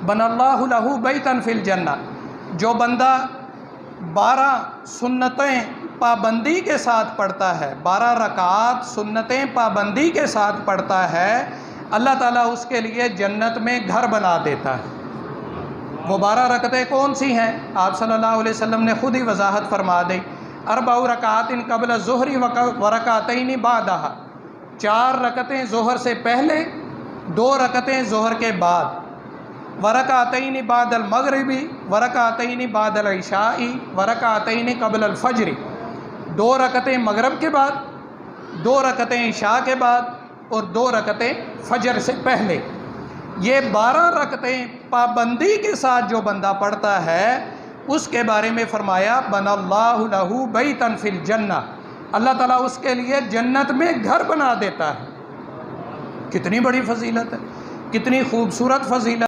बनल्लाहु लहू बैतन फिल जन्ना, जो बंदा 12 सुन्नतें पाबंदी के साथ पढ़ता है, 12 रकात सुन्नतें पाबंदी के साथ पढ़ता है, अल्लाह ताला उसके लिए जन्नत में घर बना देता है। वो 12 रकतें कौन सी हैं? आप सल्लल्लाहु अलैहि वसल्लम ने खुद ही वजाहत फरमा दी। अरबउ रकातिन क़ब्ल ज़ुहरी व रकातैनि बादहा, 4 रकतें ज़ोहर से पहले, 2 रकतें ज़ोहर के बाद, वरकातैनि बादल मगरिबी वरकातैनि बादल इशाई वरकातैनि क़ब्ल अल फज्री, 2 रकतें मगरब के बाद, 2 रकतें इशा के बाद और 2 रकतें फजर से पहले। ये 12 रकतें पाबंदी के साथ जो बंदा पढ़ता है उसके बारे में फरमाया बनल्लाहु लहू बैतन फिल जन्ना, अल्लाह ताला उसके लिए जन्नत में घर बना देता है। कितनी बड़ी फजीलत है, कितनी खूबसूरत फजीलत।